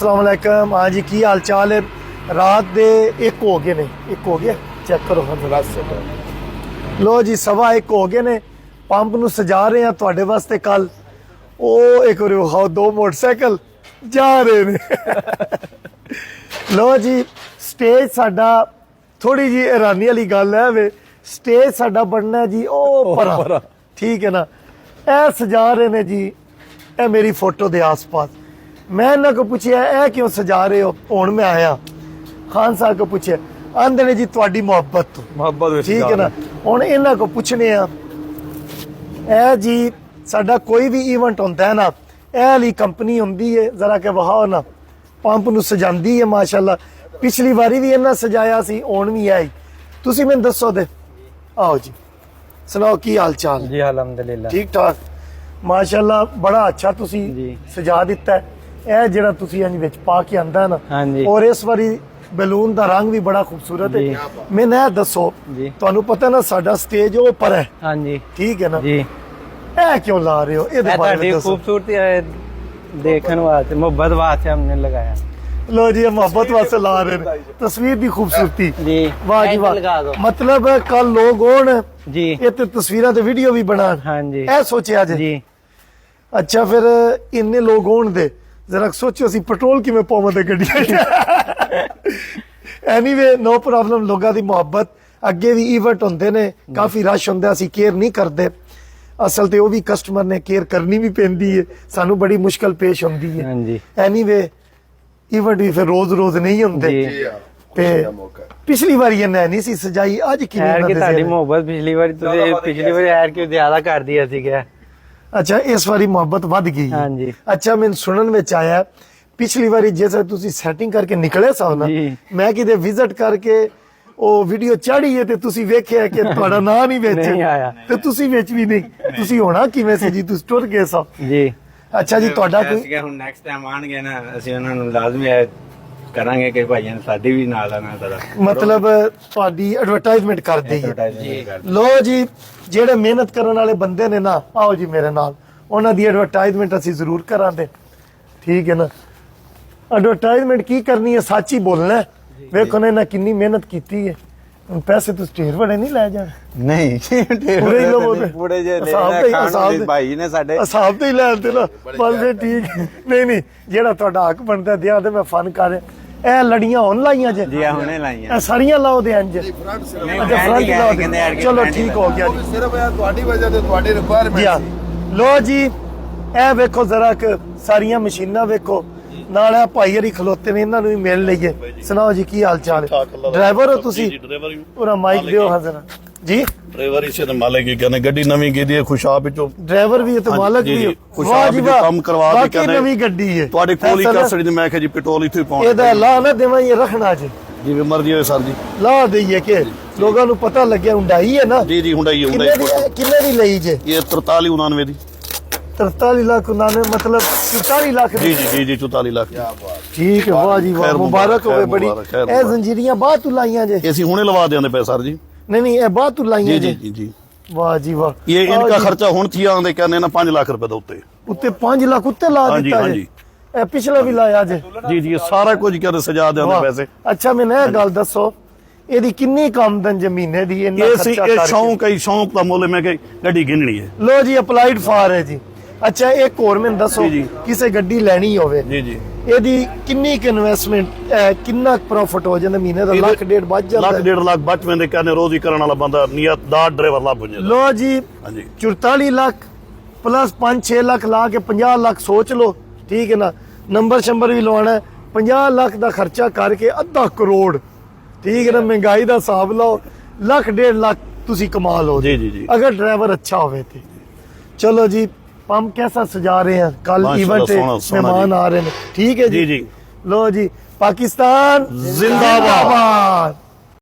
अस्सलाम वालेकुम। हाँ जी, की हाल चाल है? रात दे एक हो गए ने, एक हो गया, चेक करो हम रात से। लो जी, 1:15 हो गए ने। पंप नूं सजा रहे हैं तुहाडे वास्ते। कल ओ एक और विखाओ, 2 मोटरसाइकिल जा रहे ने। लो जी, स्टेज साडा थोड़ी जी हैरानी वाली गल है वे, स्टेज साडा बनना है जी ओ परा, ठीक है ना। ए सजा रहे ने जी, ए मेरी फोटो दे आस पास। मैं इन्होंने को पूछया ए क्यों सजा रहे हो? हुण मैं आया खान साहब को पूछे, आंदे ने जी तुहाडी मोहब्बत तो, मोहब्बत, ठीक है ना। हुण इन्होंने को पूछने आ, ए जी साडा कोई भी इवेंट होंदा है ना, ए वाली कंपनी होंदी है, जरा के वहाओ ना, पंप नूं सजांदी है माशाल्लाह। पिछली बारी भी इन्हां सजाया सी, हुण भी आई। तुसीं मैनूं दसो दे, आओ जी सुनाओ की हाल चाल? जी अल्हम्दुलिल्लाह ठीक ठाक माशाल्लाह, बड़ा अच्छा तुसी जी। सजा दिता है। ਇਹ ਜਿਹੜਾ ਤੁਸੀਂ ਇੰਜ ਵਿੱਚ ਪਾ ਕੇ ਆਂਦਾ ਨਾ, ਹਾਂਜੀ। ਔਰ ਇਸ ਵਾਰੀ ਬੈਲੂਨ ਦਾ ਰੰਗ ਵੀ ਬੜਾ ਖੂਬਸੂਰਤ ਹੈ। ਮੈਨੂੰ ਇਹ ਦੱਸੋ, ਜੀ। ਤੁਹਾਨੂੰ ਪਤਾ ਨਾ ਸਾਡਾ ਸਟੇਜ ਉਹ ਪਰ ਹੈ, ਹਾਂਜੀ ਠੀਕ ਹੈ ਨਾ, ਜੀ। ਇਹ ਕਿਉਂ ਲਾ ਰਹੇ ਹੋ? ਇਹਦੇ ਇਹ ਬਾਰੇ ਤੁਹਾਡੀ ਦੱਸੋ। खूबसूरती देखने वास्ते, मोहब्बत वास्ते हमने लगाया। लो जी, ये मोहब्बत वास्ते ला रहे हैं, तस्वीर की खूबसूरती। जी वाह जी ऐसे लगा वाह, दो। मतलब कल लोग होन जी ਇਹ ਤੇ ਤਸਵੀਰਾਂ ਤੇ ਵੀਡੀਓ ਵੀ ਬਣਾਣ, हाँ जी ਇਹ ਸੋਚਿਆ ਜੇ। जी ਅੱਛਾ, ਫਿਰ ਇੰਨੇ ਲੋਕ ਹੋਣ ਦੇ जरा सोचो ਅਸੀਂ पेट्रोल किवें पावांगे गड्डियां। एनीवे नो प्रॉब्लम, लोगों की मोहब्बत। अगे भी इवेंट होंदे ने, काफी रश होंदा, ਅਸੀਂ केयर नहीं करते। असल ते वो भी कस्टमर ने केयर करनी भी पैंदी है, सानू बड़ी मुश्किल पेश होंदी है। हाँ जी एनीवे इवेंट भी फिर रोज रोज नहीं होंदे जी। ते पिछली बारी इन्हें नहीं सी सजाई, आज ਐਰ ਕਿ किवें ਤੁਹਾਡੀ मोहब्बत पिछली बारी ਤੁਸੀਂ ਪਿਛਲੀ ਵਾਰੀ ਐਰ ਕਿ ਜ਼ਿਆਦਾ ਕਰ ਦਿਆ ਸੀਗਾ। अच्छा इस बारी मोहब्बत वध गई है। हाँ जी। अच्छा मैंने सुनन विच आया, पिछली बारी जैसे तुसी सेटिंग करके निकले सो ना, जी। मैं किते विजिट करके ओ वीडियो चाड़ी है ते तुसी वेखिया कि ਤੁਹਾਡਾ ਨਾਂ ਨਹੀਂ ਵਿੱਚ नहीं आया। ਤੇ ਤੁਸੀਂ ਵਿੱਚ ਵੀ ਨਹੀਂ, ਤੁਸੀਂ ਹੋਣਾ ਕਿਵੇਂ ਸੀ ਜੀ? ਤੁਸੀਂ ਟੁਰ ਗਏ ਸੋ। ਜੀ ਅੱਛਾ ਜੀ, ਤੁਹਾਡਾ ਕੋਈ ਹੁਣ ਨੈਕਸਟ ਟਾਈਮ ਆਣਗੇ ਨਾ, ਅਸੀਂ ਉਹਨਾਂ ਨੂੰ ਲਾਜ਼ਮੀ ਕਰਾਂਗੇ ਕਿ ਭਾਈਆਂ ਸਾਡੀ ਵੀ ਨਾਲ ਆਣਾ ਜ਼ਰਾ, ਮਤਲਬ ਤੁਹਾਡੀ ਐਡਵਰਟਾਈਜ਼ਮੈਂਟ ਕਰਦੇ ਹੀ ਹੈ। ਲੋ ਜੀ, ਜਿਹੜੇ ਮਿਹਨਤ ਕਰਨ ਵਾਲੇ ਬੰਦੇ ਨੇ ਨਾ, ਆਓ ਜੀ ਮੇਰੇ ਨਾਲ, ਉਹਨਾਂ ਦੀ ਐਡਵਰਟਾਈਜ਼ਮੈਂਟ ਅਸੀਂ ਜ਼ਰੂਰ ਕਰਾਂਗੇ, ਠੀਕ ਹੈ ਨਾ। ਐਡਵਰਟਾਈਜ਼ਮੈਂਟ ਕੀ ਕਰਨੀ ਹੈ, ਸੱਚ ਹੀ ਬੋਲਣਾ ਹੈ। ਵੇਖੋ ਨਾ ਇਹਨਾਂ ਕਿੰਨੀ ਮਿਹਨਤ ਕੀਤੀ ਹੈ। ਹੁਣ ਪੈਸੇ ਤੁਸੀਂ ਢੇਰ ਬੜੇ ਨਹੀਂ ਲੈ ਜਾਣੇ, ਨਹੀਂ ਪੂਰੇ ਹੀ ਲਵੋ ਤੇ ਪੂਰੇ ਜੇ ਅਸਾਬ ਦੇ ਭਾਈ ਨੇ ਸਾਡੇ ਅਸਾਬ ਤੇ ਹੀ ਲੈ ਆਉਂਦੇ ਨਾ, ਬਸ ਫਿਰ ਠੀਕ। ਨਹੀਂ ਨਹੀਂ, ਜਿਹੜਾ ਤੁਹਾਡਾ ਹੱਕ ਬਣਦਾ ਦਿਆਂ ਤੇ ਮੈਂ ਫਨ ਕਰ ਰਿਹਾ। ਇਹ ਲੜੀਆਂ ਹੁਣ ਲਾਈਆਂ ਜੇ? ਜੀ ਹੁਣੇ ਲਾਈਆਂ। ਇਹ ਸਾਰੀਆਂ ਲਾਓ ਦੇ ਇੰਜ। ਅੱਛਾ ਫਰੰਟ ਲਾਓ ਦੇ, ਚਲੋ ਠੀਕ ਹੋ ਗਿਆ ਜੀ। ਸਿਰਫ ਇਹ ਤੁਹਾਡੀ ਵਜ੍ਹਾ ਤੇ ਤੁਹਾਡੀ ਜੀ ਹਾਂ। ਰਿਕੁਆਇਰਮੈਂਟ। ਲੋ ਜੀ, ਇਹ ਵੇਖੋ ਜ਼ਰਾ ਕਿ ਸਾਰੀਆਂ ਮਸ਼ੀਨਾਂ ਵੇਖੋ, ਨਾਲ ਇਹ ਭਾਈ ਹਰੀ ਖਲੋਤੇ ਨੇ, ਇਹਨਾਂ ਨੂੰ ਵੀ ਮਿਲ ਲਈਏ। ਸੁਣਾਓ ਜੀ ਕੀ ਹਾਲ ਚਾਲ ਹੈ? ਡਰਾਈਵਰ ਹੋ ਤੁਸੀਂ? ਡਰਾਈਵਰ ਪੂਰਾ ਮਾਈਕ ਦਿਓ ਹਾਜ਼ਰ ਜੀ। ਡਰਾਈਵਰ ਇਸੇ ਤੇ ਮਾਲਕ ਹੀ ਕਹਿੰਦੇ, ਗੱਡੀ ਨਵੀਂ ਕੀਤੀ ਹੈ, ਖੁਸ਼ਾਬ ਵਿੱਚੋਂ ਡਰਾਈਵਰ ਵੀ ਹੈ ਤੇ ਮਾਲਕ ਵੀ ਹੋ। ਖੁਸ਼ਾਬ ਵਿੱਚੋਂ ਕੰਮ ਕਰਵਾ ਕੇ ਬਾਕੀ ਕਹਿੰਦੇ ਨਵੀਂ ਗੱਡੀ ਹੈ ਤੁਹਾਡੇ ਕੋਲ ਹੀ ਕਸੜੀ ਤੇ। ਮੈਂ ਕਿਹਾ ਜੀ ਪੈਟਰੋਲ ਇੱਥੇ ਪਾਉਣਾ, ਇਹਦਾ ਲਾ ਨਾ ਦੇਵਾਂ, ਇਹ ਰੱਖਣਾ ਜੀ, ਜਿਵੇਂ ਮਰਜ਼ੀ ਹੋਵੇ ਸਰ ਜੀ। ਲਾ ਦਈਏ ਕਿ ਲੋਕਾਂ ਨੂੰ ਪਤਾ ਲੱਗਿਆ ਹੁੰਡਾਈ ਹੈ ਨਾ। ਜੀ ਜੀ ਹੁੰਡਾਈ ਕਿੰਨੇ ਦੀ ਲਈ ਜੇ? ਇਹ 4399 ਦੀ। 43 ਲੱਖ ਉਹਨਾਂ मतलब 44 ਲੱਖ ਜੀ ਜੀ ਜੀ ਜੀ 44 ਲੱਖ। ਠੀਕ ਹੈ, ਵਾਹ ਜੀ ਵਾਹ, ਖੈਰ ਮੁਬਾਰਕ ਹੋਵੇ ਬੜੀ। ਖੈਰ ਇਹ ਜ਼ੰਜੀਰੀਆਂ ਬਾਹਰ ਤੋਂ ਲਾਈਆਂ ਜੇ? ਅਸੀਂ ਹੁਣੇ ਲਵਾ ਦਿਆਂਦੇ ਪਏ ਸਰ ਜੀ। नहीं नहीं, ये बात तो लाइए जी जी। जी जी जी। वाह जी वाह, ये आओ इनका जी। खर्चा हुण थी आंदे कहने ना 5 लाख रुपए दे उत्ते। उत्ते 5 लाख उत्ते ला हाँ जी, दिता हाँ जी। जी। ए पिछला भी लाया जे? जी जी, ये सारा कुछ कहते सजा देंदे वाह। पैसे। अच्छा मैंने ये गल दसो, ਇਹਦੀ ਕਿੰਨੀ ਆਮਦਨ ਜ਼ਮੀਨੇ ਦੀ ਇੰਨਾ ये ਖਰਚਾ ये ਕਰਕੇ? शौक का मुल मैं गड्डी गिननी है। ਲੋ ਜੀ, ਅਪਲਾਈਡ ਫਾਰ ਹੈ ਜੀ। ਅੱਛਾ ਇੱਕ ਹੋਰ ਮੈਨੂੰ ਦੱਸੋ, ਜੀ, ਜੀ। ਕਿਸੇ ਗੱਡੀ ਲੈਣੀ ਹੋਵੇ, जी जी, ਇਹਦੀ ਕਿੰਨੀ ਕੁ ਇਨਵੈਸਟਮੈਂਟ, ਕਿੰਨਾ ਪ੍ਰੋਫਿਟ ਹੋ ਜਾਂਦਾ ਮਹੀਨੇ ਦਾ? ਲੱਖ ਡੇਢ ਬਚ ਜਾਂਦਾ? लाख 1.5 लाख बच वेंदे कहने रोज ही करने वाला बंदा नियतदार ड्राइवर लाभ हो जाता। ਲੋ ਜੀ, हाँ जी 44 ਲੱਖ ਪਲੱਸ 5-6 ਲੱਖ ਲਾ ਕੇ 50 ਲੱਖ ਸੋਚ ਲਓ, ਠੀਕ ਹੈ ਨਾ। ਨੰਬਰ ਸ਼ੰਬਰ ਵੀ ਲਵਾਉਣਾ, 50 ਲੱਖ ਦਾ ਖਰਚਾ ਕਰਕੇ ਅੱਧਾ ਕਰੋੜ, ਠੀਕ ਹੈ ਨਾ। ਮਹਿੰਗਾਈ ਦਾ ਹਿਸਾਬ ਲਾਓ, ਲੱਖ ਡੇਢ ਲੱਖ ਤੁਸੀਂ ਕਮਾ ਲਓ जी जी जी। ਅਗਰ ਡਰਾਈਵਰ ਅੱਛਾ ਹੋਵੇ ਤੇ। ਚਲੋ ਜੀ, पंप कैसा सजा रहे हैं? कल माशाल्लाह, इवेंट सोना, सोना मेहमान जी। आ रहे हैं, ठीक है जी। जी जी। लो जी, पाकिस्तान जिंदाबाद।